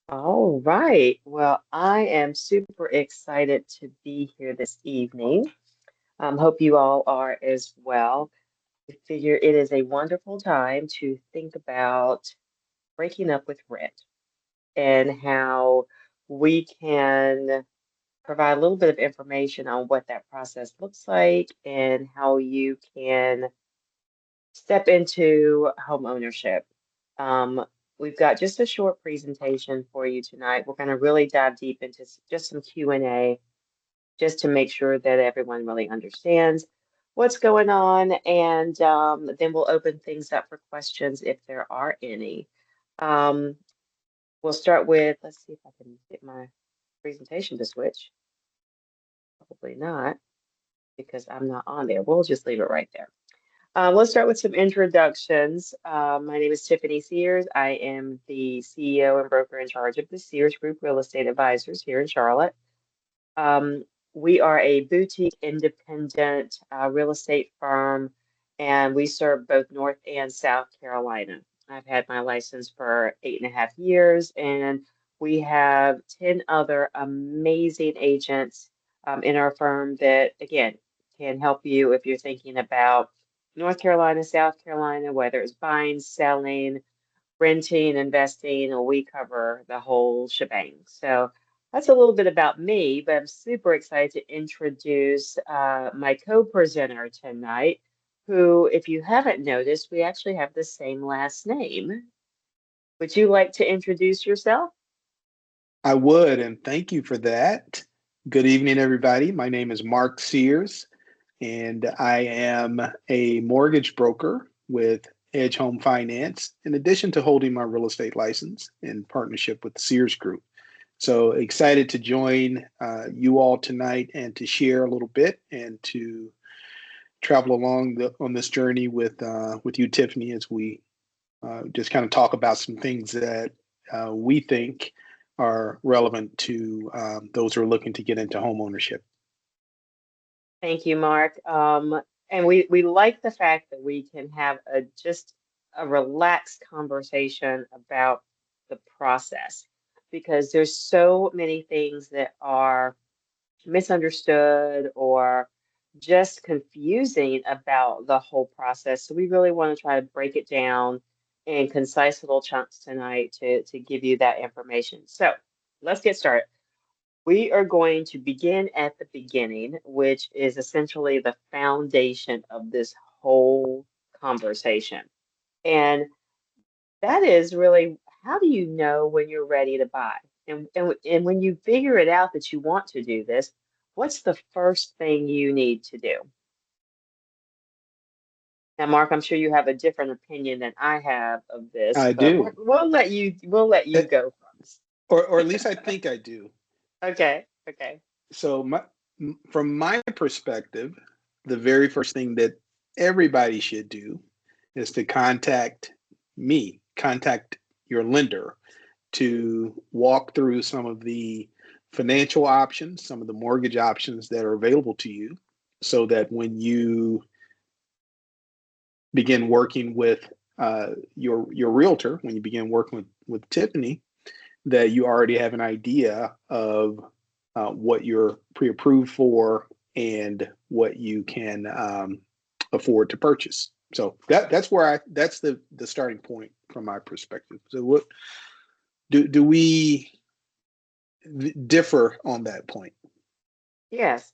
All right. Well, I am super excited to be here this evening. Hope you all are as well. I figure it is a wonderful time to think about breaking up with rent and how we can provide a little bit of information on what that process looks like and how you can step into home ownership. Um, we've got just a short presentation for you tonight. We're going to really dive deep into just some Q&A just to make sure that everyone really understands what's going on. And then we'll open things up for questions if there are any. Um, we'll start with, let's see if I can get my presentation to switch. Probably not because I'm not on there. We'll just leave it right there. Let's start with some introductions. My name is Tiffany Sears. I am the CEO and broker in charge of the Sears Group Real Estate Advisors here in Charlotte. Um, we are a boutique independent real estate firm, and we serve both North and South Carolina. I've had my license for 8.5 years, and we have 10 other amazing agents in our firm that, again, can help you if you're thinking about North Carolina, South Carolina, whether it's buying, selling, renting, investing, or we cover the whole shebang. So that's a little bit about me, but I'm super excited to introduce my co-presenter tonight, who, if you haven't noticed, we actually have the same last name. Would you like to introduce yourself? I would, and thank you for that. Good evening, everybody. My name is Mark Sears, and I am a mortgage broker with Edge Home Finance, in addition to holding my real estate license in partnership with the Sears Group. So excited to join you all tonight and to share a little bit and to travel along on this journey with you, Tiffany, as we just kind of talk about some things that we think are relevant to those who are looking to get into home ownership. Thank you, Mark. And we like the fact that we can have just a relaxed conversation about the process because there's so many things that are misunderstood or just confusing about the whole process. So we really want to try to break it down in concise little chunks tonight to give you that information. So let's get started. We are going to begin at the beginning, which is essentially the foundation of this whole conversation. And that is really, how do you know when you're ready to buy? And when you figure it out that you want to do this, what's the first thing you need to do? Now, Mark, I'm sure you have a different opinion than I have of this, I but do, we'll let you Eh, go first. or at least I think I do. Okay, okay. So, from my perspective, the very first thing that everybody should do is to contact your lender to walk through some of the financial options, some of the mortgage options that are available to you, so that when you begin working with your realtor, when you begin working with Tiffany, that you already have an idea of what you're pre-approved for and what you can afford to purchase. So that's the starting point from my perspective. So what do we differ on that point? Yes.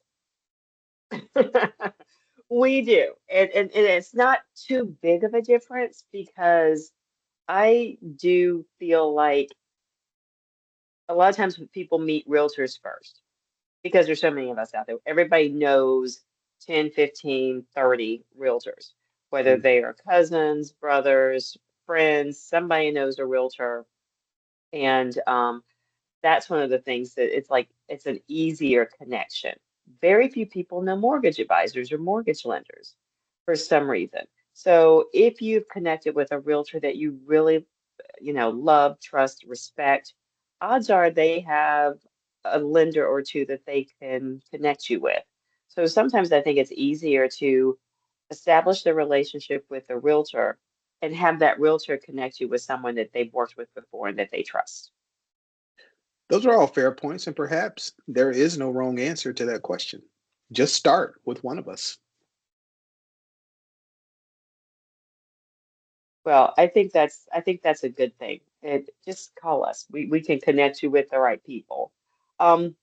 We do. And it's not too big of a difference because I do feel like a lot of times when people meet realtors first because there's so many of us out there. Everybody knows 10, 15, 30 realtors, whether Mm. they are cousins, brothers, friends, somebody knows a realtor. And that's one of the things that it's like it's an easier connection. Very few people know mortgage advisors or mortgage lenders for some reason. So if you've connected with a realtor that you really, love, trust, respect, odds are they have a lender or two that they can connect you with. So sometimes I think it's easier to establish the relationship with the realtor and have that realtor connect you with someone that they've worked with before and that they trust. Those are all fair points, and perhaps there is no wrong answer to that question. Just start with one of us. Well, I think that's a good thing. Just call us. We can connect you with the right people. Um,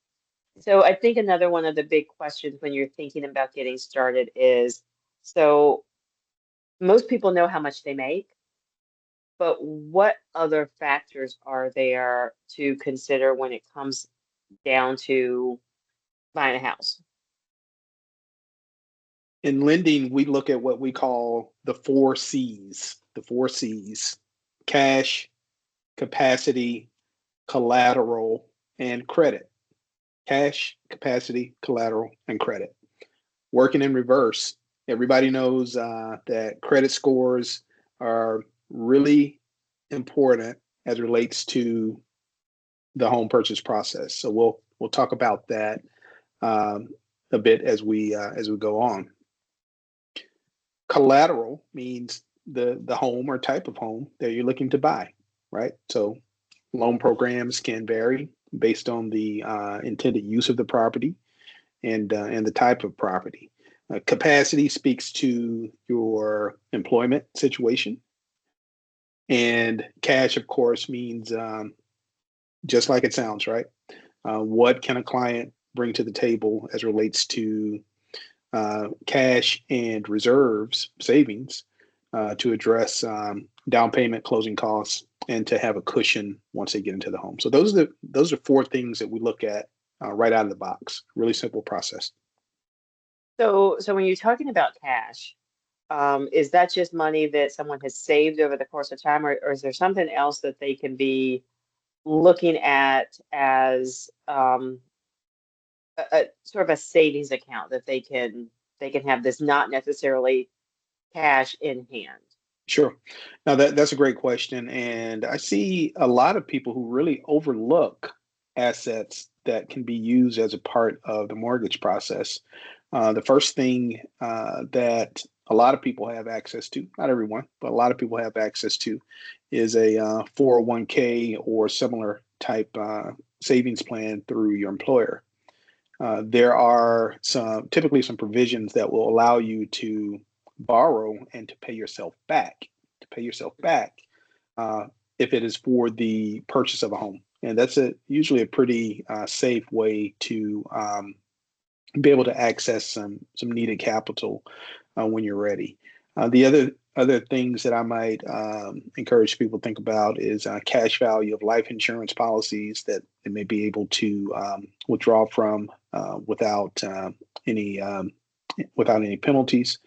so I think another one of the big questions when you're thinking about getting started is, so most people know how much they make, but what other factors are there to consider when it comes down to buying a house? In lending, we look at what we call the four C's, cash, capacity, collateral, and credit. Cash, capacity, collateral, and credit. Working in reverse, everybody knows that credit scores are really important as it relates to the home purchase process. So we'll talk about that um, a bit as we go on. Collateral means the home or type of home that you're looking to buy, right? So loan programs can vary based on the intended use of the property and the type of property. Capacity speaks to your employment situation, and cash, of course, means just like it sounds, right? What can a client bring to the table as relates to cash and reserves, savings, to address down payment, closing costs, and to have a cushion once they get into the home. So those are four things that we look at right out of the box. Really simple process. So when you're talking about cash, is that just money that someone has saved over the course of time, or is there something else that they can be looking at as a sort of a savings account that they can have this not necessarily cash in hand? Sure. Now that's a great question, and I see a lot of people who really overlook assets that can be used as a part of the mortgage process. The first thing that a lot of people have access to, not everyone, but a lot of people have access to, is a 401k or similar type savings plan through your employer. There are typically some provisions that will allow you to borrow and to pay yourself back, to pay yourself back uh, if it is for the purchase of a home. And that's usually a pretty safe way to be able to access some needed capital when you're ready. The other things that I might encourage people to think about is cash value of life insurance policies that they may be able to withdraw from without any without any penalties,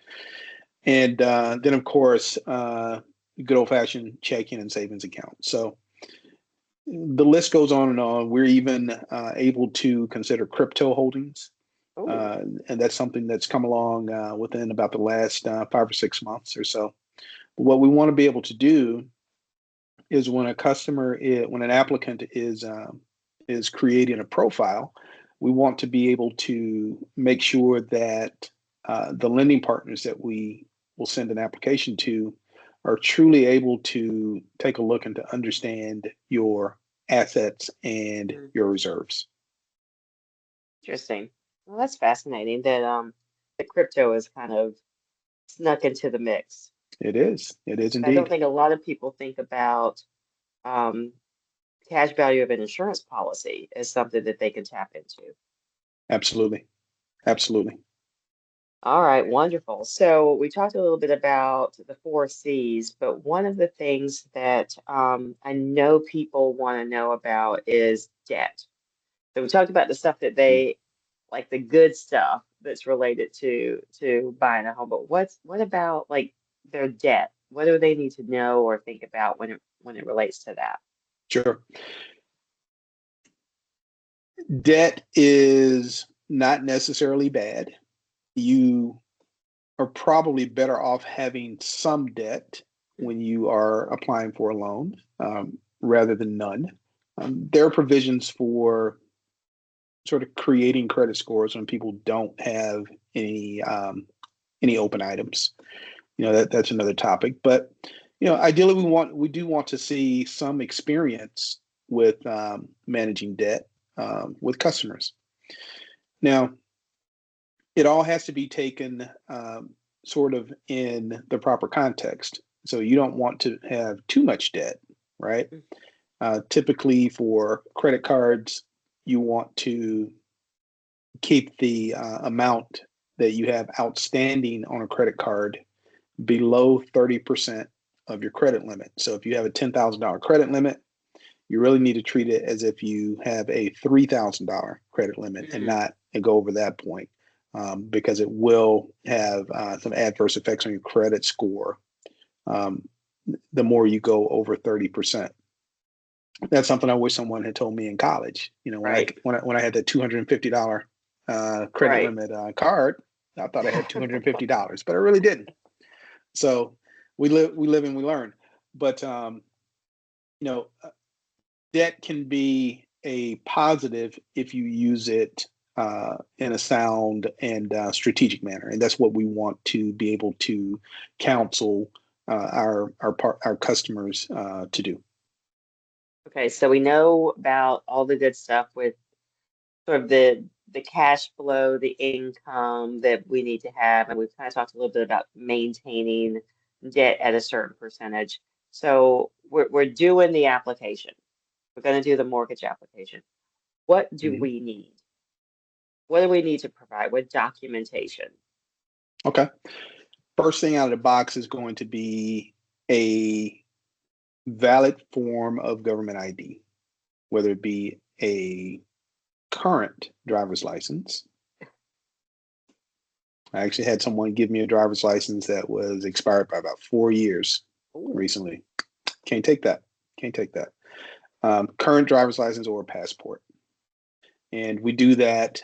and then of course good old fashioned checking and savings account. So the list goes on and on. We're even able to consider crypto holdings, Oh, uh, and that's something that's come along within about the last 5 or 6 months or so. But what we want to be able to do is when an applicant is creating a profile, we want to be able to make sure that the lending partners that we will send an application to are truly able to take a look and to understand your assets and mm, your reserves. interesting. Well, that's fascinating that the crypto is kind of snuck into the mix. It is. It is I don't indeed. think a lot of people think about um, cash value of an insurance policy as something that they can tap into. Absolutely. Absolutely. All right, wonderful. So we talked a little bit about the four C's, but one of the things that I know people want to know about is debt. So we talked about the stuff that they like, the good stuff that's related to buying a home, but what about like their debt? What do they need to know or think about when it relates to that? Sure. Debt is not necessarily bad. You are probably better off having some debt when you are applying for a loan rather than none. There are provisions for sort of creating credit scores when people don't have any any open items. That's another topic. But ideally, we do want to see some experience with managing debt with customers. Now, it all has to be taken sort of in the proper context. So you don't want to have too much debt, right? Typically for credit cards, you want to keep the amount that you have outstanding on a credit card below 30% of your credit limit. So if you have a $10,000 credit limit, you really need to treat it as if you have a $3,000 credit limit and not and go over that point, because it will have some adverse effects on your credit score the more you go over 30%. That's something I wish someone had told me in college. You know, Right. when I had that $250 credit Right. limit card, I thought I had $250, but I really didn't. So we live and we learn. But you know, debt can be a positive if you use it in a sound and strategic manner, and that's what we want to be able to counsel our customers to do. Okay, so we know about all the good stuff with sort of the cash flow, the income that we need to have, and we've kind of talked a little bit about maintaining debt at a certain percentage. So we're doing the application. We're going to do the mortgage application. What do Mhm. we need? What do we need to provide? What documentation? Okay. First thing out of the box is going to be a valid form of government ID, whether it be a current driver's license. I actually had someone give me a driver's license that was expired by about 4 years Ooh, recently. Can't take that. Can't take that. Current driver's license or passport. And we do that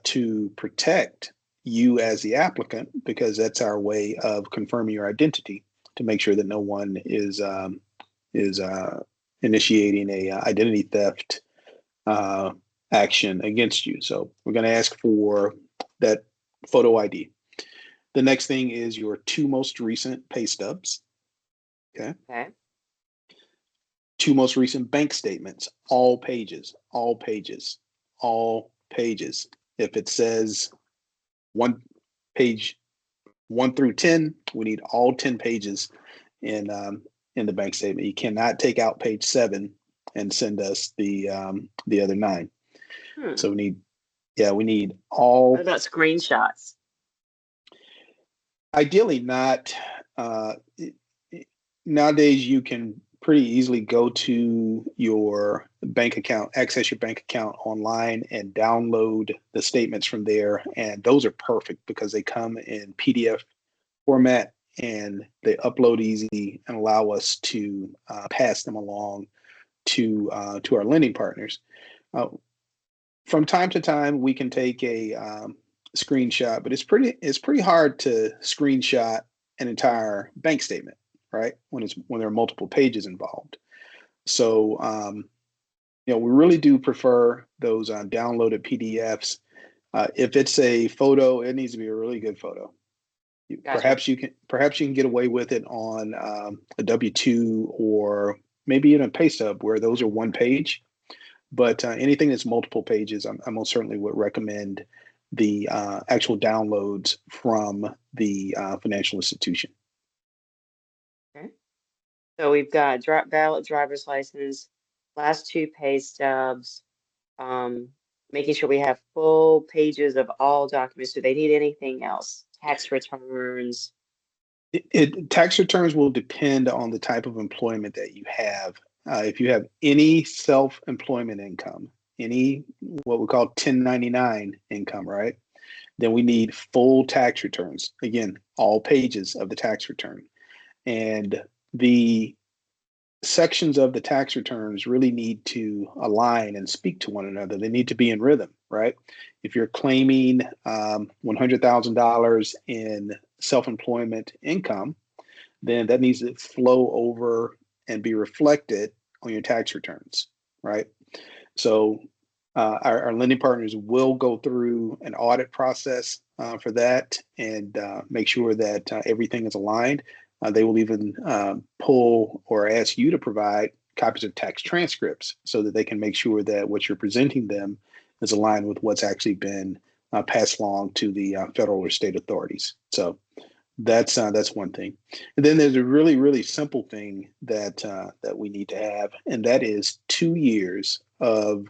to protect you as the applicant, because that's our way of confirming your identity to make sure that no one is initiating a identity theft action against you. So we're going to ask for that photo ID. The next thing is your two most recent pay stubs. Okay. okay. Two most recent bank statements, all pages, all pages, all pages. If it says one page 1 through 10, we need all 10 pages in the bank statement. You cannot take out page 7 and send us the other 9. Hmm. So we need What all. about screenshots? Ideally, not. Uh, Nowadays, you can pretty easily go to your bank account, access your bank account online, and download the statements from there. And those are perfect because they come in PDF format and they upload easy and allow us to pass them along to our lending partners. Uh, from time to time, we can take a screenshot, but it's pretty hard to screenshot an entire bank statement, right? When there are multiple pages involved. So we really do prefer those downloaded PDFs. If it's a photo, it needs to be a really good photo. Gotcha. Perhaps you can get away with it on a W-2 or maybe even a pay stub where those are one page. But anything that's multiple pages, I most certainly would recommend the actual downloads from the financial institution. Okay. So we've got valid driver's license, last 2 pay stubs, um, making sure we have full pages of all documents. Do they need anything else? Tax returns. Tax returns will depend on the type of employment that you have. If you have any self-employment income, any what we call 1099 income, right? Then we need full tax returns. Again, all pages of the tax return. And the sections of the tax returns really need to align and speak to one another. They need to be in rhythm, right? If you're claiming $100,000 in self-employment income, then that needs to flow over and be reflected on your tax returns, right? So our lending partners will go through an audit process for that and make sure that everything is aligned. They will even pull or ask you to provide copies of tax transcripts so that they can make sure that what you're presenting them is aligned with what's actually been passed along to the federal or state authorities. So that's one thing. And then there's a really, really simple thing that we need to have, and that is 2 years of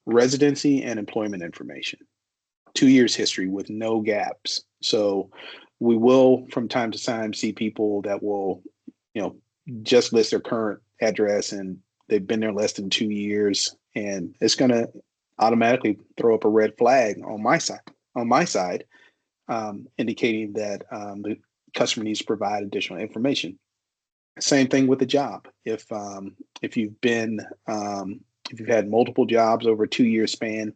residency and employment information. 2 years history with no gaps. So we will from time to time see people that will, just list their current address and they've been there less than 2 years, and it's going to automatically throw up a red flag on my side, indicating that the customer needs to provide additional information. Same thing with the job. If you've been if you've had multiple jobs over a 2 year span,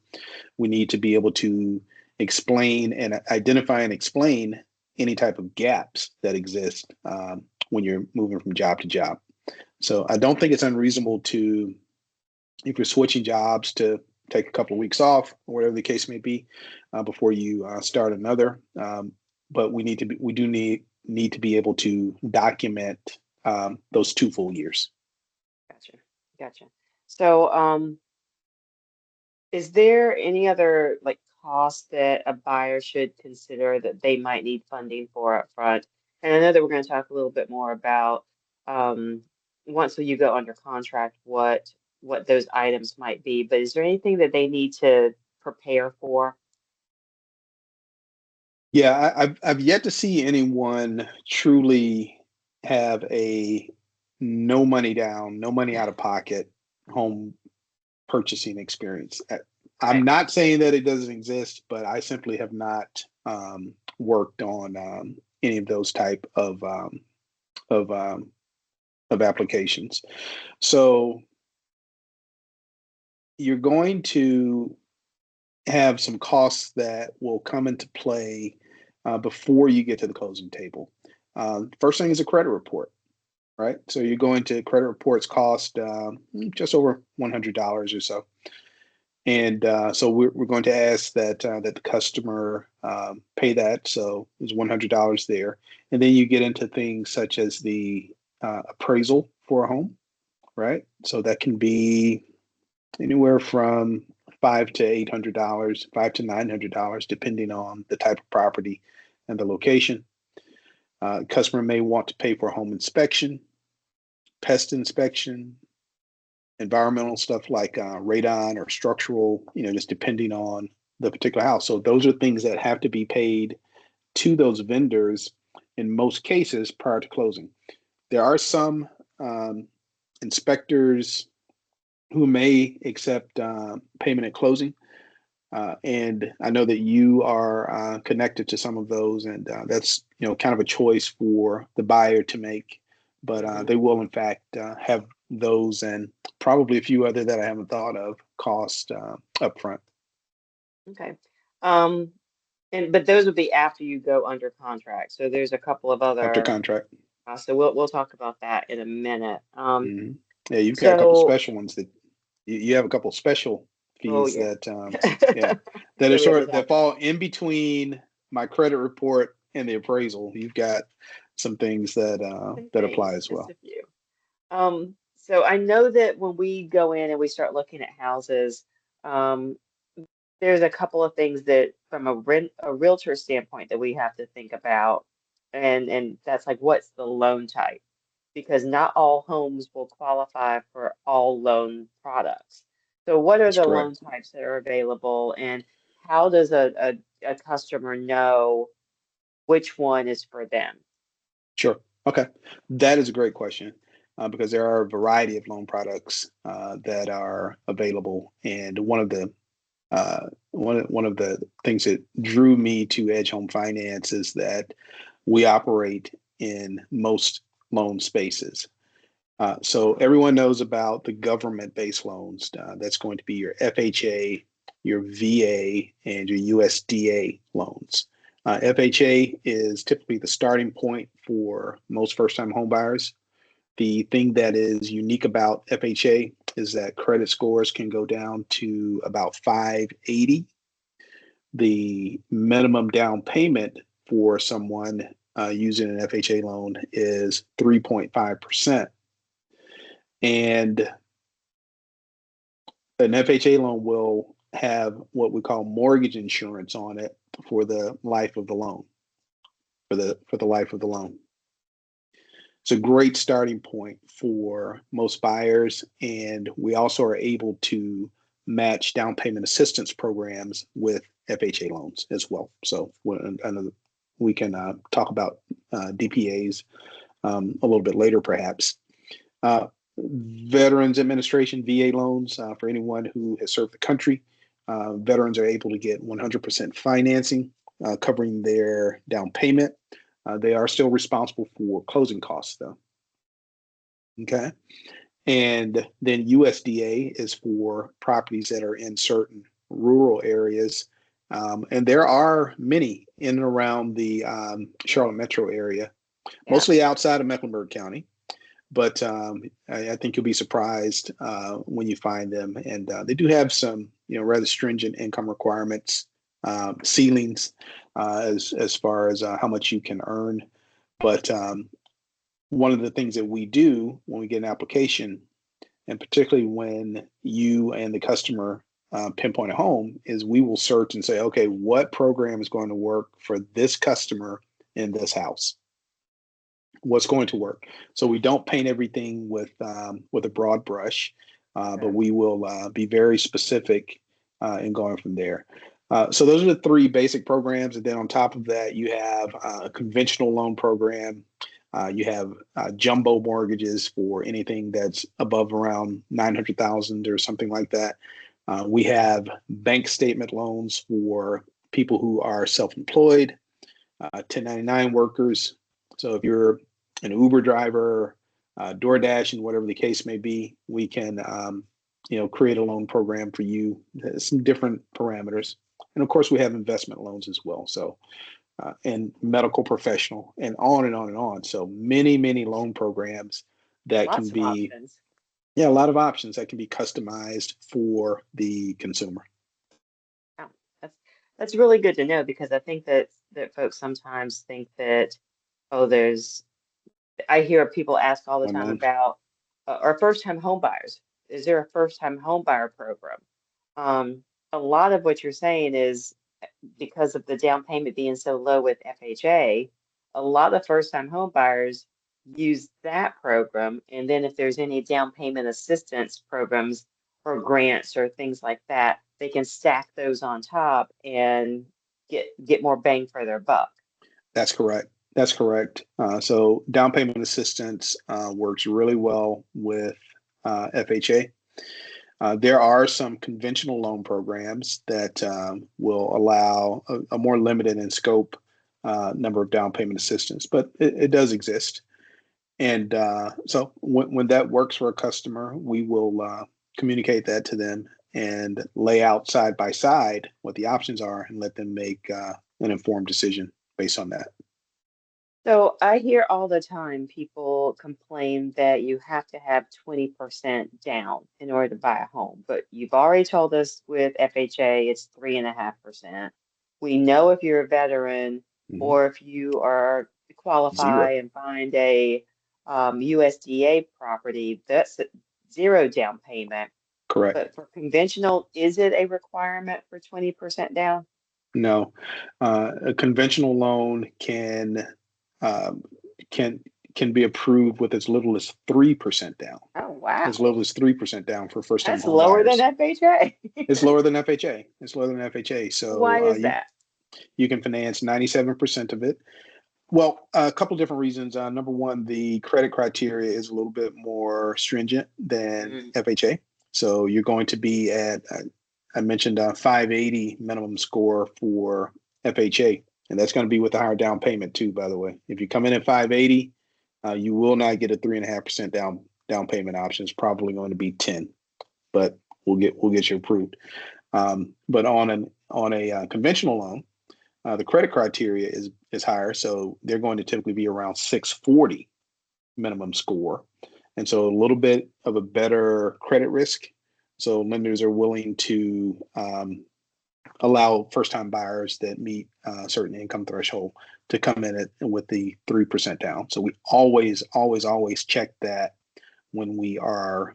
we need to be able to explain and identify and explain any type of gaps that exist when you're moving from job to job. So I don't think it's unreasonable to, if you're switching jobs, to take a couple of weeks off or whatever the case may be before you start another. But we do need to be able to document those 2 full years. Gotcha. So, is there any other like cost that a buyer should consider that they might need funding for up front? And I know that we're going to talk a little bit more about once you go under contract, what those items might be. But is there anything that they need to prepare for? Yeah, I've yet to see anyone truly have a no money down, no money out of pocket home purchasing experience. I'm Okay. not saying that it doesn't exist, but I simply have not worked on any of those type of um, of applications. So you're going to have some costs that will come into play before you get to the closing table. First thing is a credit report, right? So you're going to credit reports cost just over $100 or so. And so we're going to ask that the customer pay that. So there's $100 there. And then you get into things such as the appraisal for a home, right? So that can be anywhere from $500 to $800, $500 to $900, depending on the type of property and the location. Customer may want to pay for a home inspection, pest inspection, environmental stuff like radon or structural, just depending on the particular house. So those are things that have to be paid to those vendors in most cases prior to closing. There are some inspectors who may accept payment at closing. And I know that you are connected to some of those, and that's kind of a choice for the buyer to make. But they will, in fact, have those and probably a few other that I haven't thought of cost upfront. Okay. But those would be after you go under contract. So there's a couple of After other. contract. So we'll talk about that in a minute. Hmm. Yeah, you've got a couple So special ones that you have a couple special oh fees yeah, that yeah that are we always that have them. fall in between my credit report and the appraisal. You've got some things Some that apply things, as just well. a few. So I know that when we go in and we start looking at houses, um, there's a couple of things that from a realtor standpoint that we have to think about, and that's like what's the loan type? Because not all homes will qualify for all loan products. So what are That's the correct. loan types that are available, and how does a customer know which one is for them? Sure. Okay. That is a great question because there are a variety of loan products that are available, and one of the things that drew me to Edge Home Finance is that we operate in most loan spaces. So everyone knows about the government-based loans. That's going to be your FHA, your VA, and your USDA loans. FHA is typically the starting point for most first-time homebuyers. The thing that is unique about FHA is that credit scores can go down to about 580. The minimum down payment for someone using an FHA loan is 3.5%. And an FHA loan will have what we call mortgage insurance on it for the life of the loan, for the life of the loan. It's a great starting point for most buyers, and we also are able to match down payment assistance programs with FHA loans as well. So we can talk about DPAs a little bit later, perhaps. Veterans Administration VA loans for anyone who has served the country. Veterans are able to get 100% financing covering their down payment. They are still responsible for closing costs, though. Okay. And then USDA is for properties that are in certain rural areas. And there are many in and around the Charlotte metro area, mostly outside of Mecklenburg County. But I think you'll be surprised when you find them. And they do have some, rather stringent income requirements, ceilings as far as how much you can earn. But one of the things that we do when we get an application, and particularly when you and the customer pinpoint a home, is we will search and say, okay, what program is going to work for this customer in this house? What's going to work? So we don't paint everything with a broad brush, but we will be very specific in going from there. So those are the three basic programs, and then on top of that, you have a conventional loan program. You have jumbo mortgages for anything that's above around 900,000 or something like that. We have bank statement loans for people who are self-employed, 1099 workers. So if you're an Uber driver, DoorDash, and whatever the case may be, we can create a loan program for you. Some different parameters, and of course, we have investment loans as well. So. And medical professional, and on and on and on. So many loan programs that Lots can of be, options. a lot of options that can be customized for the consumer. Oh, that's really good to know, because I think that folks sometimes think that, oh, I hear people ask all the One time loan. about our first-time home buyers. Is there a first-time home buyer program? A lot of what you're saying is, because of the down payment being so low with FHA, a lot of first-time home buyers use that program. And then if there's any down payment assistance programs or grants or things like that, they can stack those on top and get more bang for their buck. That's correct. That's correct. So down payment assistance works really well with FHA. There are some conventional loan programs that will allow a more limited in scope number of down payment assistance, but it does exist. And so when that works for a customer, we will communicate that to them and lay out side by side what the options are and let them make an informed decision based on that. So I hear all the time people complain that you have to have 20% down in order to buy a home. But you've already told us with FHA, it's 3.5%. We know if you're a veteran Mhm. or if you are qualify Zero. and find a USDA property, that's zero down payment. Correct. But for conventional, is it a requirement for 20% down? No, a conventional loan um, can can be approved with as little as 3% down. Oh, As wow. little as 3% down for first-time That's home lower than buyers. FHA. It's lower than FHA. It's lower than FHA. Why So is that? you can finance 97% of it. Well, a couple different reasons. Number one, the credit criteria is a little bit more stringent than Mm. FHA. So you're going to be at, I mentioned 580 minimum score for FHA, and that's going to be with a higher down payment too, by the way. If you come in at 580, you will not get a 3.5% down payment option. It's probably going to be 10, but we'll get you approved. But on a conventional loan, the credit criteria is higher, so they're going to typically be around 640 minimum score, and so a little bit of a better credit risk. So lenders are willing to allow first-time buyers that meet a certain income threshold to come in with the 3% down. So we always check that when we are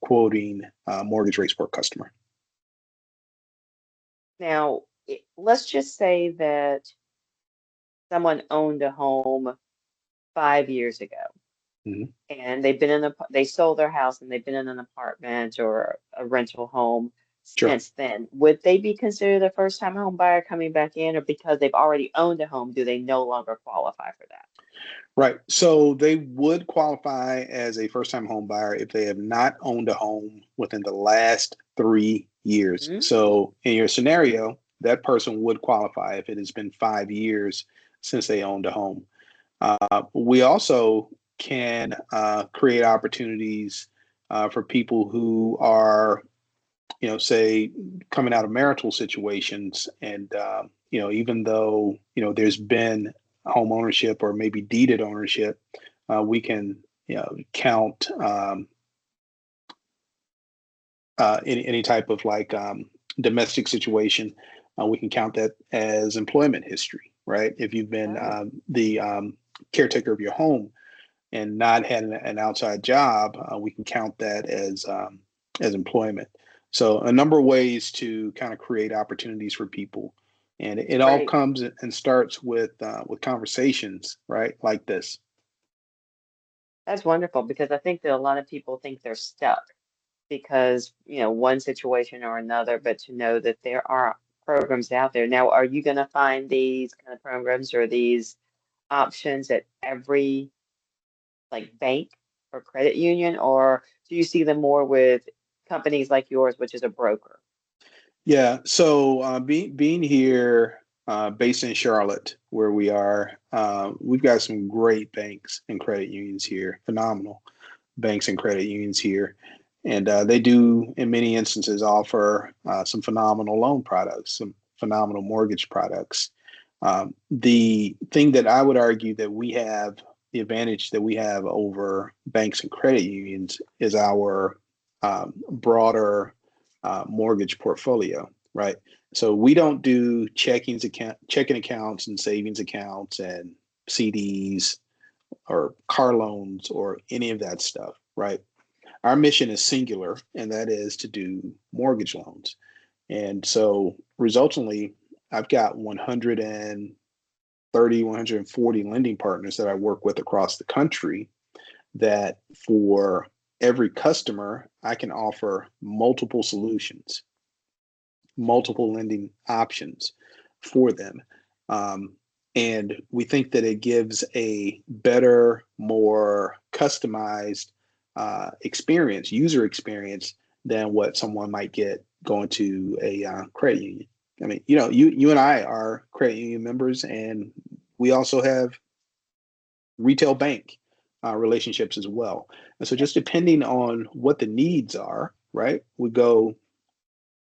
quoting mortgage rates per customer. Now, let's just say that someone owned a home 5 years ago Mhm. and they sold their house and they've been in an apartment or a rental home Sure. since then. Would they be considered a first-time home buyer coming back in, or because they've already owned a home, do they no longer qualify for that? Right. So they would qualify as a first time home buyer if they have not owned a home within the last 3 years. Mm, So in your scenario, that person would qualify if it has been 5 years since they owned a home. We also can create opportunities for people who are, say, coming out of marital situations, and even though there's been home ownership or maybe deeded ownership, we can count any type of like domestic situation. We can count that as employment history, right? If you've been oh, the caretaker of your home and not had an outside job, we can count that as employment. So a number of ways to kind of create opportunities for people, and it all great. comes and starts with conversations, right, like this. That's wonderful because I think that a lot of people think they're stuck because, one situation or another, but to know that there are programs out there. Now, are you going to find these kind of programs or these options at every like bank or credit union, or do you see them more with companies like yours, which is a broker? Yeah. So being here, based in Charlotte, where we are, we've got some great banks and credit unions here. Phenomenal banks and credit unions here, and they do, in many instances, offer some phenomenal loan products, some phenomenal mortgage products. The thing that I would argue that we have, the advantage that we have over banks and credit unions, is our broader mortgage portfolio, right? So we don't do checking accounts and savings accounts and CDs or car loans or any of that stuff, right? Our mission is singular, and that is to do mortgage loans. And so resultantly, I've got 130, 140 lending partners that I work with across the country, that for every customer, I can offer multiple solutions, multiple lending options for them. Um, and we think that it gives a better, more customized user experience than what someone might get going to a credit union. I mean, you and I are credit union members, and we also have retail bank relationships as well. And so, just depending on what the needs are, right, we go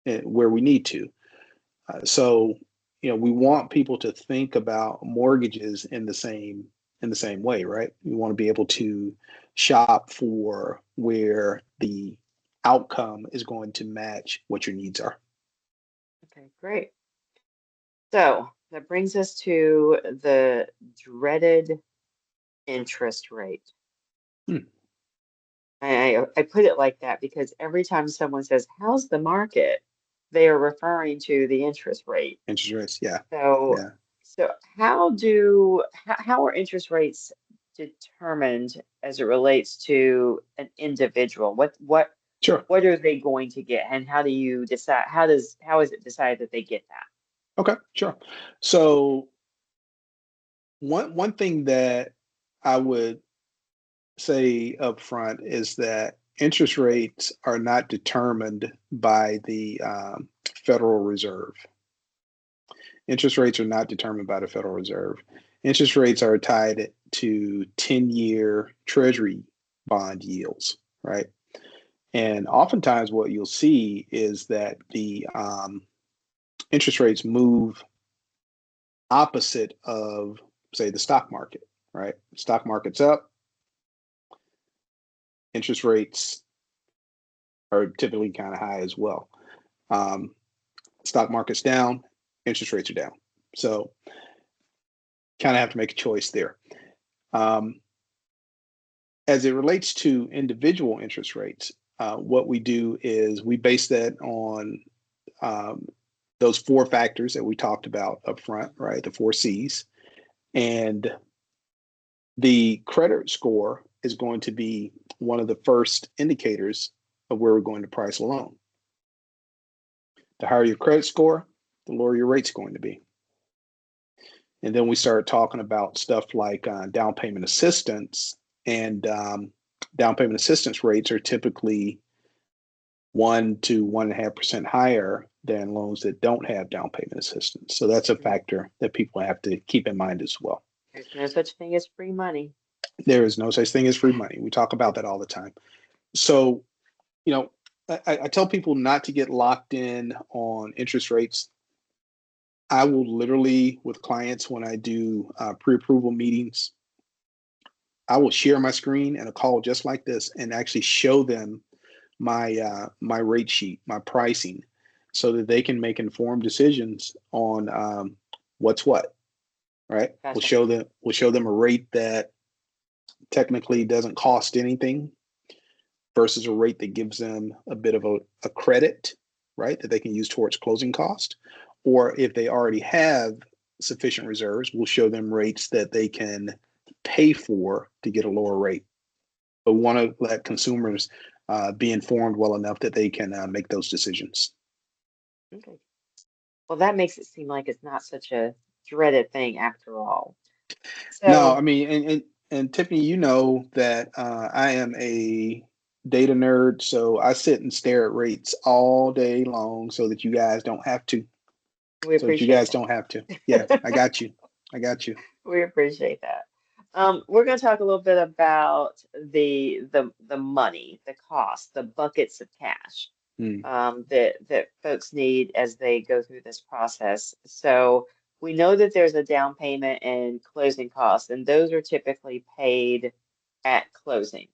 where we need to. So, we want people to think about mortgages in the same way, right? We want to be able to shop for where the outcome is going to match what your needs are. Okay, great. So that brings us to the dreaded interest rate. Hmm. I put it like that because every time someone says, "How's the market?" they are referring to the interest rate. Interest rates, yeah, So, yeah, so how are interest rates determined as it relates to an individual? sure. What are they going to get, and how do you decide? How is it decided that they get that? Okay, sure. So one thing that I would say up front is that interest rates are not determined by the Federal Reserve. Interest rates are not determined by the Federal Reserve. Interest rates are tied to 10-year Treasury bond yields, right? And oftentimes, what you'll see is that the interest rates move opposite of, say, the stock market, right? Stock market's up, interest rates are typically kind of high as well. Um, Stock market's down, interest rates are down. So, kind of have to make a choice there. Um, As it relates to individual interest rates, what we do is we base that on um, those four factors that we talked about up front, right? The four C's. And the credit score is going to be one of the first indicators of where we're going to price a loan. The higher your credit score, the lower your rate's going to be. And then we started talking about stuff like down payment assistance, and down payment assistance rates are typically 1 to 1.5% higher than loans that don't have down payment assistance. So that's a factor that people have to keep in mind as well. There's no such thing as free money. There is no such thing as free money. We talk about that all the time. So, you know, I tell people not to get locked in on interest rates. I will literally, with clients, when I do pre-approval meetings, I will share my screen and a call just like this and actually show them my rate sheet, my pricing, so that they can make informed decisions on what's what. Right? Gotcha. We'll show them a rate that technically doesn't cost anything versus a rate that gives them a bit of a credit, right, that they can use towards closing cost. Or if they already have sufficient reserves, we'll show them rates that they can pay for to get a lower rate. But we want to let consumers be informed well enough that they can make those decisions. Okay. Well, that makes it seem like it's not such a dreaded thing after all. No, So I mean, and Tiffany, you know that I am a data nerd, so I sit and stare at rates all day long so that you guys don't have to. we So that you appreciate guys don't have to. Yeah, I that. got you. I got you. We appreciate that. We're going to talk a little bit about the money, the cost, the buckets of cash Hmm. that folks need as they go through this process. So we know that there's a down payment and closing costs, and those are typically paid at closing.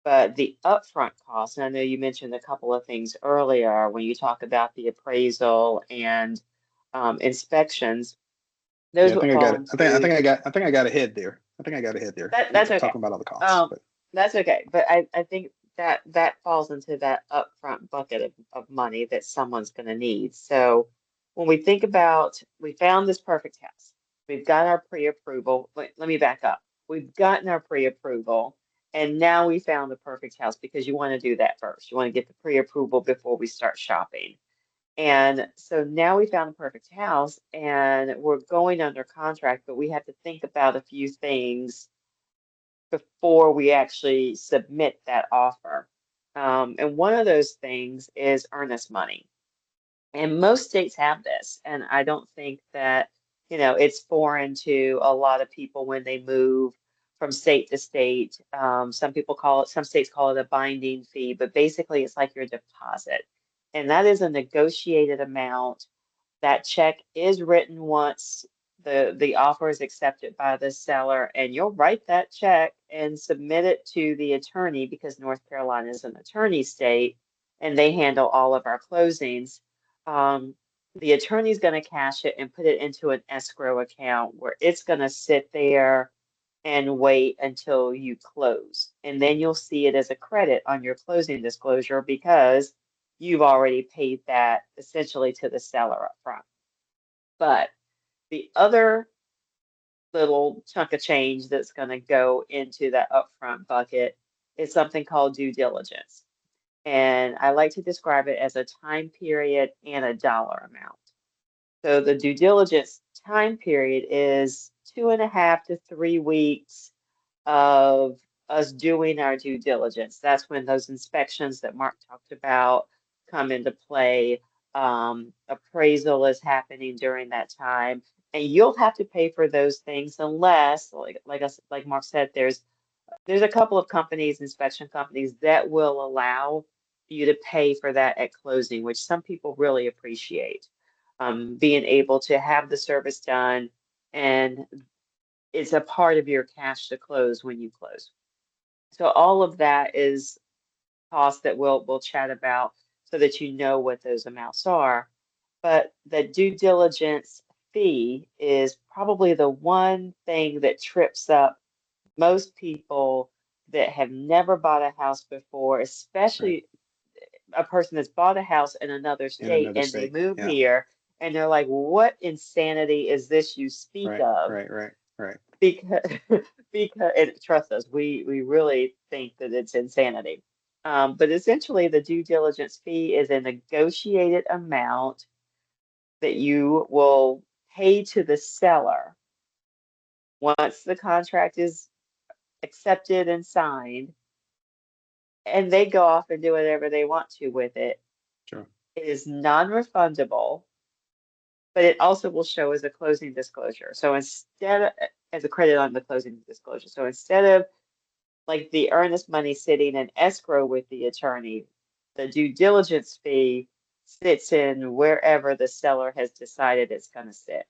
But the upfront costs, and I know you mentioned a couple of things earlier when you talk about the appraisal and inspections, Yeah, those I would think I fall got it. into I think I got ahead there. I think I got ahead there. that's okay. Talking about all the costs, Um, but that's okay. But I think that that falls into that upfront bucket of money that someone's going to need. So when we think about, we found this perfect house. We've got our pre-approval. Let me back up. We've gotten our pre-approval, and now we found the perfect house because you want to do that first. You want to get the pre-approval before we start shopping. And so now we found the perfect house and we're going under contract, but we have to think about a few things before we actually submit that offer. And one of those things is earnest money. And most states have this. And I don't think that, it's foreign to a lot of people when they move from state to state. Some states call it a binding fee, but basically it's like your deposit. And that is a negotiated amount. That check is written once the offer is accepted by the seller, and you'll write that check and submit it to the attorney because North Carolina is an attorney state and they handle all of our closings. Um, the attorney's going to cash it and put it into an escrow account where it's going to sit there and wait until you close. And then you'll see it as a credit on your closing disclosure because you've already paid that essentially to the seller up front. But the other little chunk of change that's going to go into that upfront bucket is something called due diligence. And I like to describe it as a time period and a dollar amount. So the due diligence time period is 2.5 to 3 weeks of us doing our due diligence. That's when those inspections that Mark talked about come into play. Appraisal is happening during that time, and you'll have to pay for those things unless, like Mark said, there's a couple of companies, inspection companies, that will allow you to pay for that at closing, which some people really appreciate. Being able to have the service done and it's a part of your cash to close when you close. So all of that is costs that we'll chat about so that you know what those amounts are. But the due diligence fee is probably the one thing that trips up most people that have never bought a house before, Right. especially a person that's bought a house in another In state another and they state. move Yeah. here and they're like, what insanity is this you speak Right. of? Right. Right. Right. Because because and trust us, we really think that it's insanity. But essentially the due diligence fee is a negotiated amount that you will pay to the seller once the contract is accepted and signed, and they go off and do whatever they want to with it. Sure. It is non-refundable, but it also will show as a closing disclosure. So instead of, as a credit on the closing disclosure. So instead of like the earnest money sitting in escrow with the attorney, the due diligence fee sits in wherever the seller has decided it's going to sit.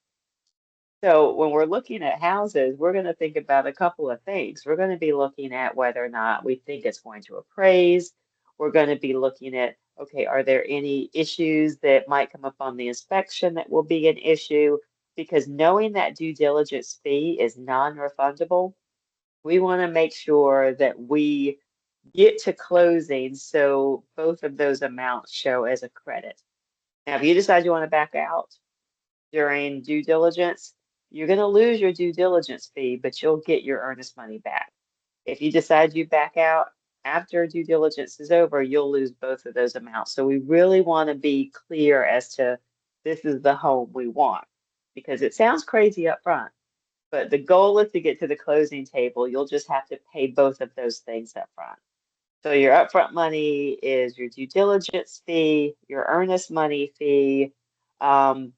So when we're looking at houses, we're going to think about a couple of things. We're going to be looking at whether or not we think it's going to appraise. We're going to be looking at, okay, are there any issues that might come up on the inspection that will be an issue? Because knowing that due diligence fee is non-refundable, we want to make sure that we get to closing so both of those amounts show as a credit. Now, if you decide you want to back out during due diligence, you're going to lose your due diligence fee, but you'll get your earnest money back. If you decide you back out after due diligence is over, you'll lose both of those amounts. So we really want to be clear as to this is the home we want because it sounds crazy up front, but the goal is to get to the closing table. You'll just have to pay both of those things up front. So your upfront money is your due diligence fee, your earnest money fee, um,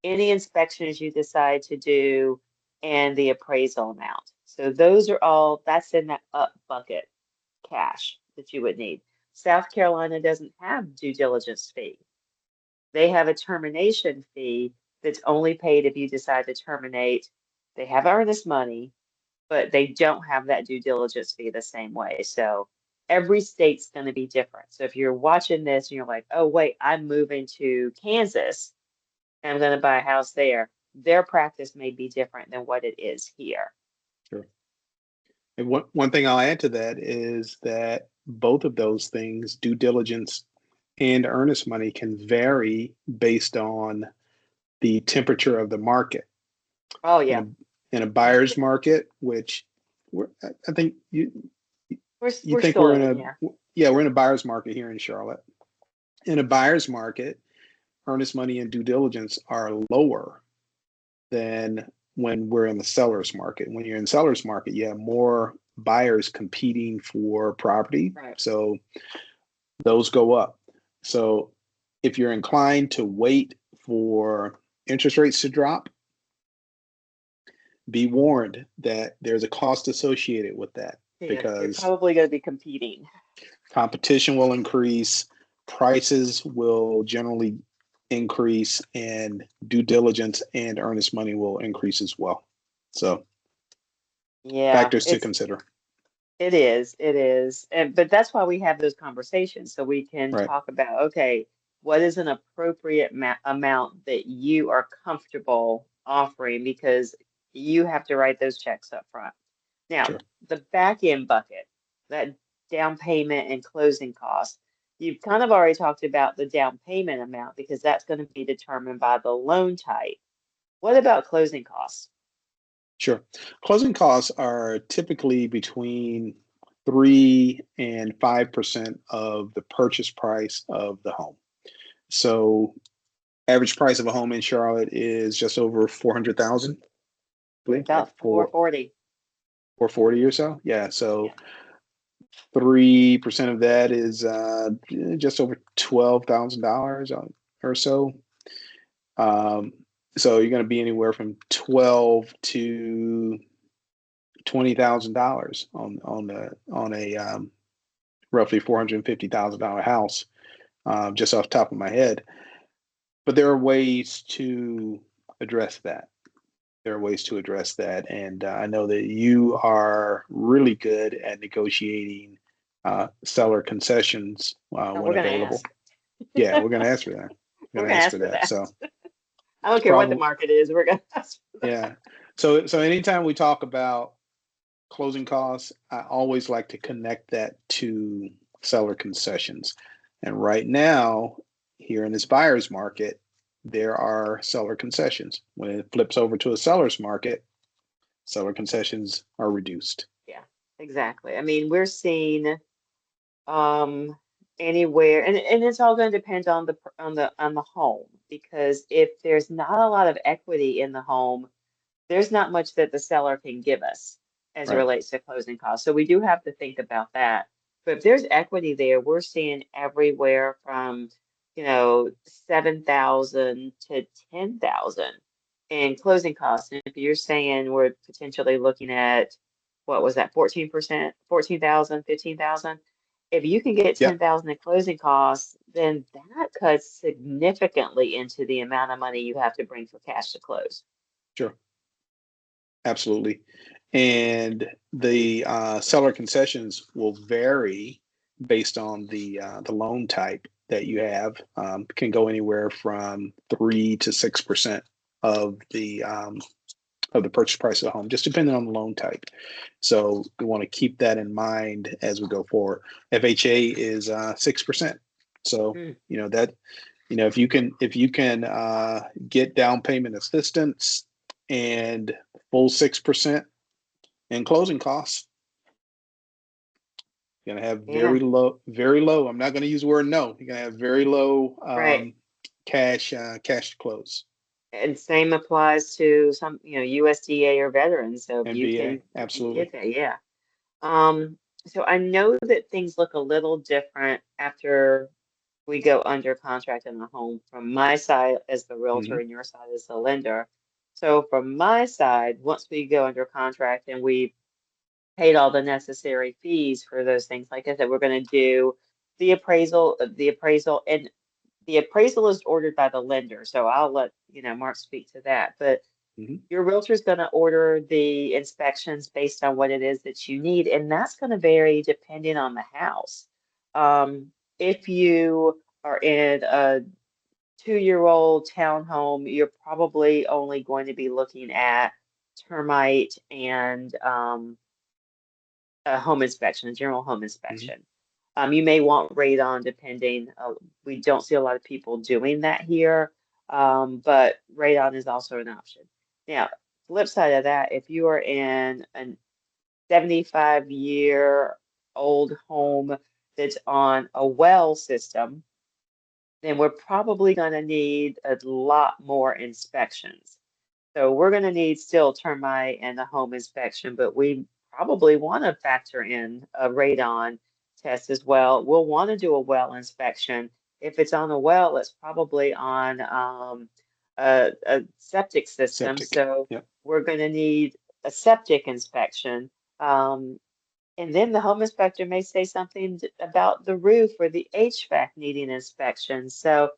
any inspections you decide to do, and the appraisal amount. So those are all, that's in that up bucket cash that you would need. South Carolina doesn't have due diligence fee. They have a termination fee that's only paid if you decide to terminate. They have earnest money, but they don't have that due diligence fee the same way. So every state's going to be different. So if you're watching this and you're like, oh, wait, I'm moving to Kansas and I'm going to buy a house there, their practice may be different than what it is here. Sure. And one thing I'll add to that is that both of those things, due diligence and earnest money, can vary based on the temperature of the market. Oh, In yeah. a buyer's market, which I think you We're think still we're in, in yeah. we're in a buyer's market here in Charlotte. In a buyer's market, earnest money and due diligence are lower than when we're in the seller's market. When you're in seller's market, you have more buyers competing for property, Right. so those go up. So if you're inclined to wait for interest rates to drop, be warned that there's a cost associated with that Yeah, you're because probably going to be competing. competition will increase, prices will generally increase, and due diligence and earnest money will increase as well. So, Yeah, factors to consider. it is, it is. And but that's why we have those conversations so we can Right. talk about, okay, what is an appropriate amount that you are comfortable offering because you have to write those checks up front. Now, Sure. the back end bucket, that down payment and closing costs, you've kind of already talked about the down payment amount because that's going to be determined by the loan type. What about closing costs? Sure. Closing costs are typically between 3 and 5% of the purchase price of the home. So, average price of a home in Charlotte is just over 400,000. I believe, like About 440. 440 or so. Yeah. So Yeah. 3% of that is just over $12,000 or so. Um, so you're going to be anywhere from 12 to $20,000 on a roughly $450,000 house, just off the top of my head. But there are ways to address that. There are ways to address that, and I know that you are really good at negotiating seller concessions Oh, when we're going to available. ask. Yeah, we're going to ask for that. We're We're going going to to ask ask for for that. that. So I don't care what the probably, market is. We're going to ask for that. yeah. So anytime we talk about closing costs, I always like to connect that to seller concessions. And right now, here in this buyer's market, there are seller concessions. When it flips over to a seller's market, seller concessions are reduced. Yeah, exactly. I mean, we're seeing um anywhere, and it's all going to depend on the home, because if there's not a lot of equity in the home, there's not much that the seller can give us as it Right. relates to closing costs. So we do have to think about that. But if there's equity there, we're seeing everywhere from, 7,000 to 10,000 in closing costs. And if you're saying we're potentially looking at, what was that, 14%, 14,000, 15,000? If you can get Yep. 10,000 in closing costs, then that cuts significantly into the amount of money you have to bring for cash to close. Sure. Absolutely. And the seller concessions will vary based on the loan type that you have. Can go anywhere from 3 to 6% of the purchase price of the home, just depending on the loan type. So we want to keep that in mind as we go forward. FHA is 6%. So Mm. that if you can get down payment assistance and full 6% in closing costs, you're gonna have Yeah, very low. I'm not gonna use the word no. You're gonna have very low right. cash to close. And same applies to some, USDA or veterans. So NBA, if you get absolutely. that, yeah. Um, so I know that things look a little different after we go under contract in the home from my side as the realtor Hmm. and your side as the lender. So from my side, once we go under contract and we paid all the necessary fees for those things, like I said, we're going to do and the appraisal is ordered by the lender. So I'll let, Mark speak to that. But Hmm. your realtor's going to order the inspections based on what it is that you need, and that's going to vary depending on the house. If you are in a 2-year-old townhome, you're probably only going to be looking at termite and a home inspection, a general home Hmm. inspection. You may want radon depending. We don't see a lot of people doing that here, but radon is also an option. Now, flip side of that, if you are in a 75-year-old home that's on a well system, then we're probably going to need a lot more inspections. So we're going to need still termite and a home inspection, but we probably want to factor in a radon test as well. We'll want to do a well inspection. If it's on a well, it's probably on a septic system. Septic. So Yep. we're going to need a septic inspection. Um, and then the home inspector may say something about the roof or the HVAC needing inspection. So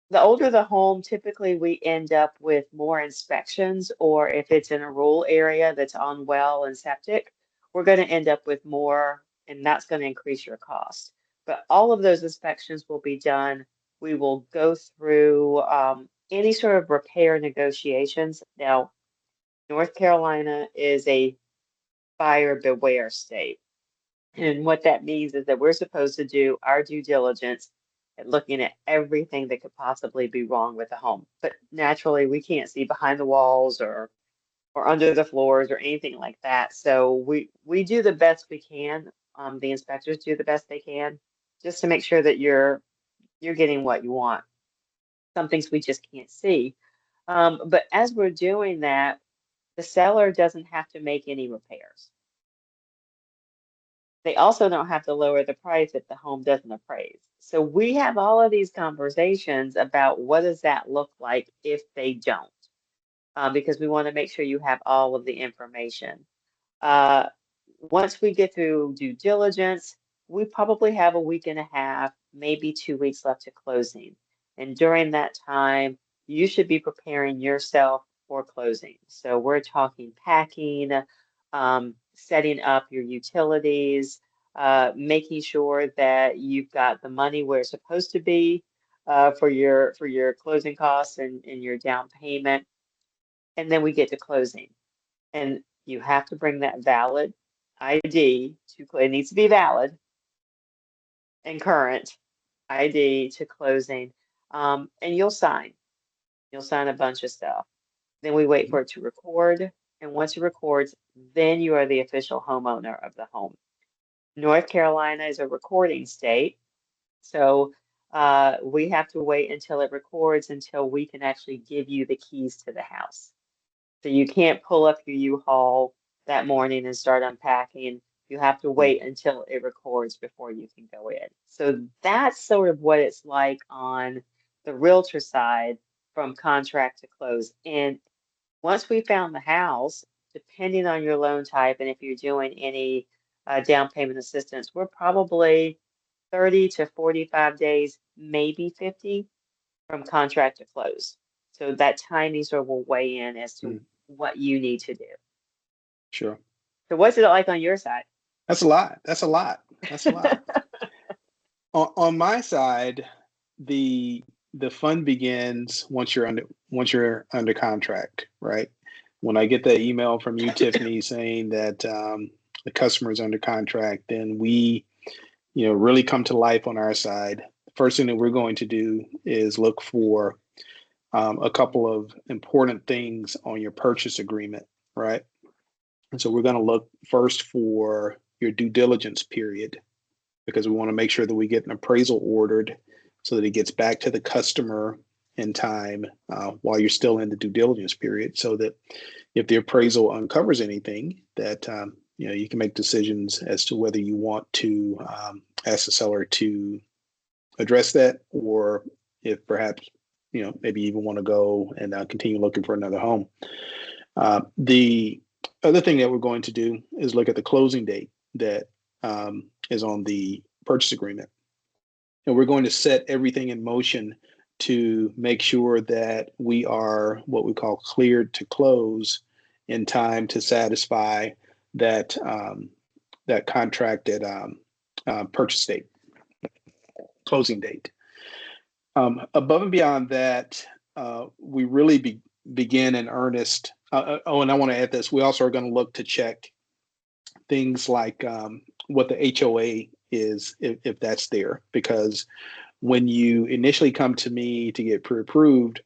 the older the home, typically we end up with more inspections, or if it's in a rural area that's on well and septic, we're going to end up with more, and that's going to increase your cost. But all of those inspections will be done. We will go through any sort of repair negotiations. Now, North Carolina is a buyer beware state. And what that means is that we're supposed to do our due diligence at looking at everything that could possibly be wrong with the home. But naturally, we can't see behind the walls or under the floors or anything like that. So we do the best we can. The inspectors do the best they can, just to make sure that you're getting what you want. Some things we just can't see. But as we're doing that, the seller doesn't have to make any repairs. They also don't have to lower the price if the home doesn't appraise. So we have all of these conversations about what does that look like if they don't, because we want to make sure you have all of the information. Uh, Once we get through due diligence, we probably have a week and a half, maybe 2 weeks left to closing. And during that time, you should be preparing yourself for closing. So we're talking packing, setting up your utilities, making sure that you've got the money where it's supposed to be for your closing costs and your down payment. And then we get to closing. And You have to bring that valid ID it needs to be valid and current ID to closing. And you'll sign. You'll sign a bunch of stuff. Then we wait Mhm. for it to record. And once it records, then you are the official homeowner of the home. North Carolina is a recording state. So we have to wait until it records until we can actually give you the keys to the house. So you can't pull up your U-Haul that morning and start unpacking. You have to Mm. wait until it records before you can go in. So that's sort of what it's like on the realtor side from contract to close. And once we found the house, depending on your loan type and if you're doing any down payment assistance, we're probably 30 to 45 days, maybe 50 from contract to close. So that timing sort of will weigh in as to Mm. what you need to do. Sure. So what's it like on your side? That's a lot. That's a lot. That's a lot. On my side, the the fun begins once you're under contract, right? When I get that email from you, Tiffany, saying that the customer is under contract, then we, really come to life on our side. First thing that we're going to do is look for a couple of important things on your purchase agreement, right? And so we're going to look first for your due diligence period because we want to make sure that we get an appraisal ordered so that it gets back to the customer in time while you're still in the due diligence period, so that if the appraisal uncovers anything, that you can make decisions as to whether you want to ask the seller to address that, or if perhaps maybe you even want to go and continue looking for another home. The other thing that we're going to do is look at the closing date that is on the purchase agreement. And we're going to set everything in motion to make sure that we are what we call cleared to close in time to satisfy that contracted purchase date, closing date. Above and beyond that, we really begin in earnest. And I want to add this. We also are going to look to check things like what the HOA is, if that's there, because when you initially come to me to get pre-approved,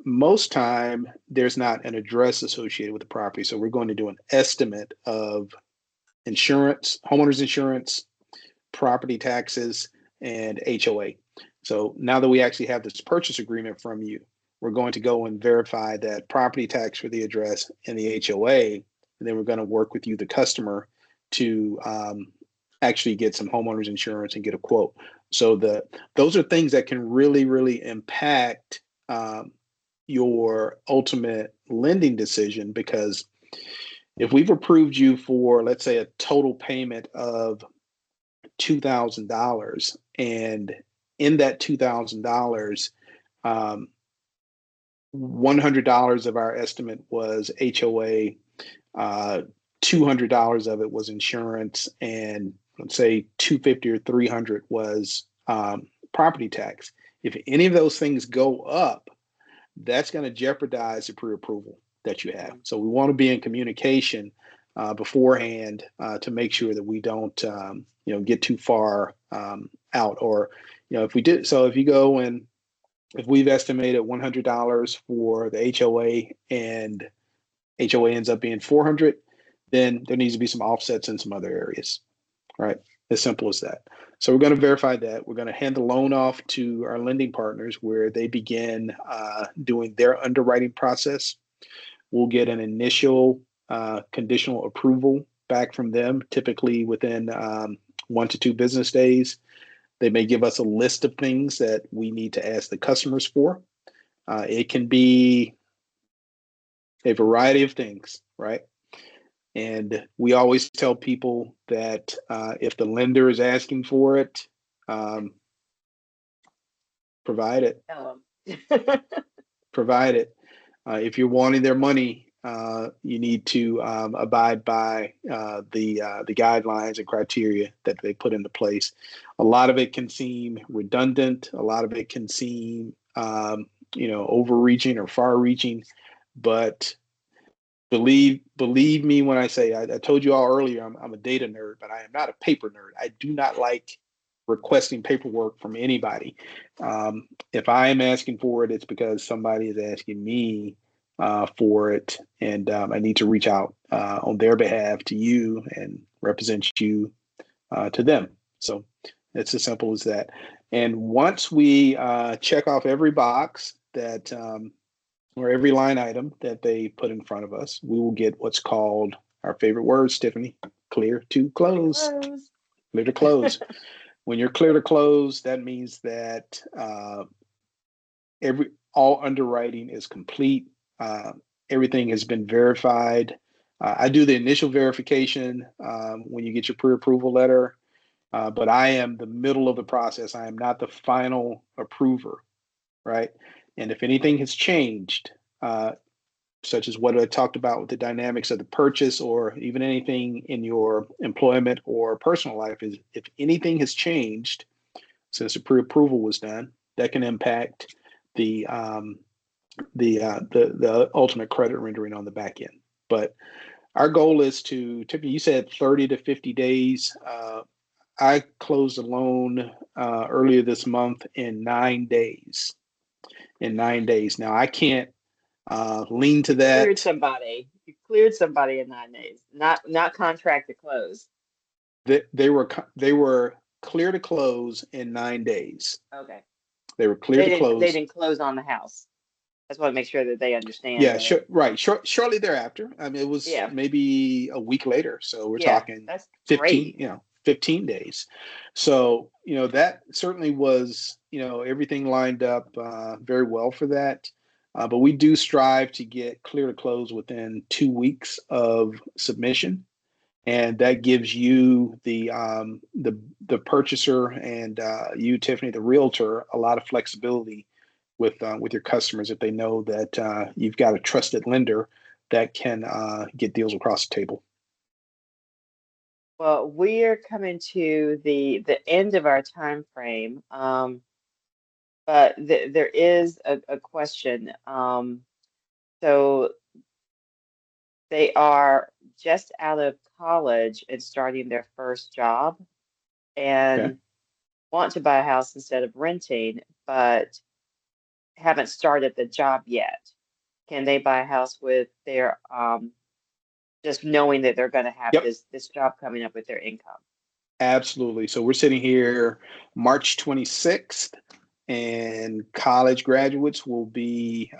most time there's not an address associated with the property. So we're going to do an estimate of insurance, homeowners insurance, property taxes, and HOA. So now that we actually have this purchase agreement from you, we're going to go and verify that property tax for the address and the HOA, and then we're going to work with you, the customer, to actually get some homeowners insurance and get a quote. So those are things that can really, really impact your ultimate lending decision, because if we've approved you for, let's say, a total payment of $2,000, and in that $2,000, $100 of our estimate was HOA, $200 of it was insurance, and let's say 250 or 300 was property tax. If any of those things go up, that's going to jeopardize the pre-approval that you have. So we want to be in communication beforehand to make sure that we don't, get too far out. Or, if we did, so if you go and if we've estimated $100 for the HOA and HOA ends up being 400, then there needs to be some offsets in some other areas, right? As simple as that. So we're going to verify that. We're going to hand the loan off to our lending partners where they begin doing their underwriting process. We'll get an initial conditional approval back from them, typically within 1 to 2 business days. They may give us a list of things that we need to ask the customers for. It can be a variety of things, right? And we always tell people that if the lender is asking for it, um, provide it. Tell 'em. Provide it. If you're wanting their money, you need to abide by the guidelines and criteria that they put into place. A lot of it can seem redundant. A lot of it can seem overreaching or far-reaching, but believe me when I say I told you all earlier I'm a data nerd, but I am not a paper nerd. I do not like requesting paperwork from anybody. If I am asking for it, it's because somebody is asking me for it, and I need to reach out on their behalf to you and represent you to them. So it's as simple as that. And once we check off every box that or every line item that they put in front of us, we will get what's called our favorite word, Tiffany, clear to Clear to close. close. Clear to close. When you're clear to close, that means that every all underwriting is complete. Uh, Everything has been verified. I do the initial verification when you get your pre-approval letter, but I am the middle of the process. I am not the final approver, right? And if anything has changed, such as what I talked about with the dynamics of the purchase, or even anything in your employment or personal life, is if anything has changed since the pre-approval was done, that can impact the the ultimate credit rendering on the back end. But our goal is to, Tiffany, you said 30 to 50 days. I closed a loan earlier this month in 9 days. In 9 days. Now I can't lean to Cleared that. somebody. You cleared somebody in 9 days. Not contract to close. They were clear to close in 9 days. Okay. They were clear to They close. didn't close on the house. I just want to make sure that they understand Yeah, the right. Shortly thereafter. I mean, it was yeah. maybe a week later. So we're Yeah, talking that's 15, great. 15 days. So, that certainly was, everything lined up very well for that. But we do strive to get clear to close within 2 weeks of submission. And that gives you the purchaser, and you, Tiffany, the realtor, a lot of flexibility with your customers if they know that you've got a trusted lender that can get deals across the table. Well, we're coming to the end of our time frame, but there is a question. So they are just out of college and starting their first job Okay. and want to buy a house instead of renting, but haven't started the job yet. Can they buy a house with their just knowing that they're going to have Yep. this job coming up with their income? Absolutely. So we're sitting here March 26th, and college graduates will be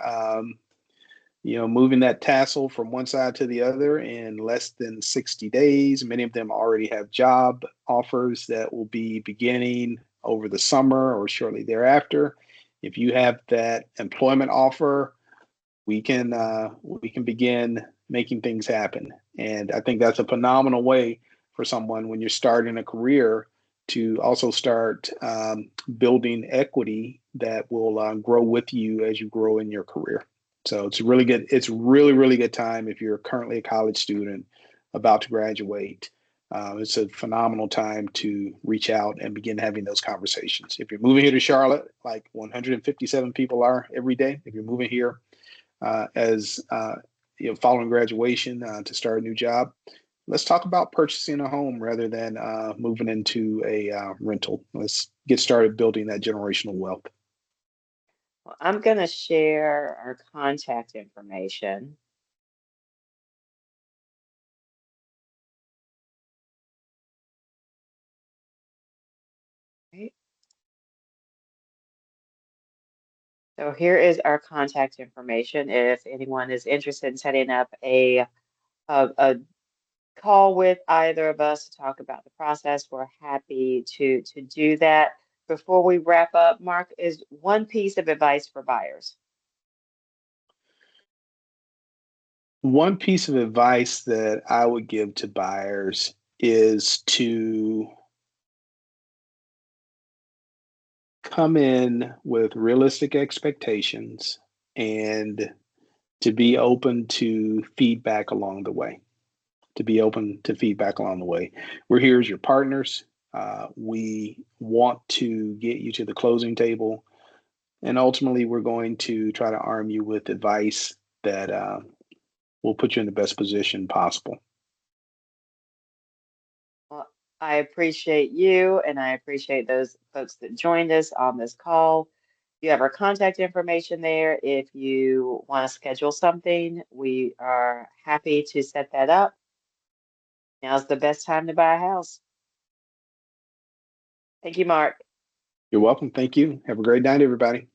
moving that tassel from one side to the other in less than 60 days. Many of them already have job offers that will be beginning over the summer or shortly thereafter. If you have that employment offer, we can begin making things happen. And I think that's a phenomenal way for someone when you're starting a career to also start building equity that will grow with you as you grow in your career. So it's really good. It's really good time if you're currently a college student about to graduate. It's a phenomenal time to reach out and begin having those conversations. If you're moving here to Charlotte, like 157 people are every day, if you're moving here as following graduation to start a new job, let's talk about purchasing a home rather than moving into a rental. Let's get started building that generational wealth. Well, I'm going to share our contact information. Right. So here is our contact information. If anyone is interested in setting up a call with either of us to talk about the process, we're happy to do that. Before we wrap up, Mark, is one piece of advice for buyers. One piece of advice that I would give to buyers is to come in with realistic expectations and to be open to feedback along the way. To be open to feedback along the way. We're here as your partners. We want to get you to the closing table, and ultimately, we're going to try to arm you with advice that we'll put you in the best position possible. Well, I appreciate you and I appreciate those folks that joined us on this call. You have our contact information there. If you want to schedule something, we are happy to set that up. Now's the best time to buy a house. Thank you, Mark. You're welcome. Thank you. Have a great night, everybody.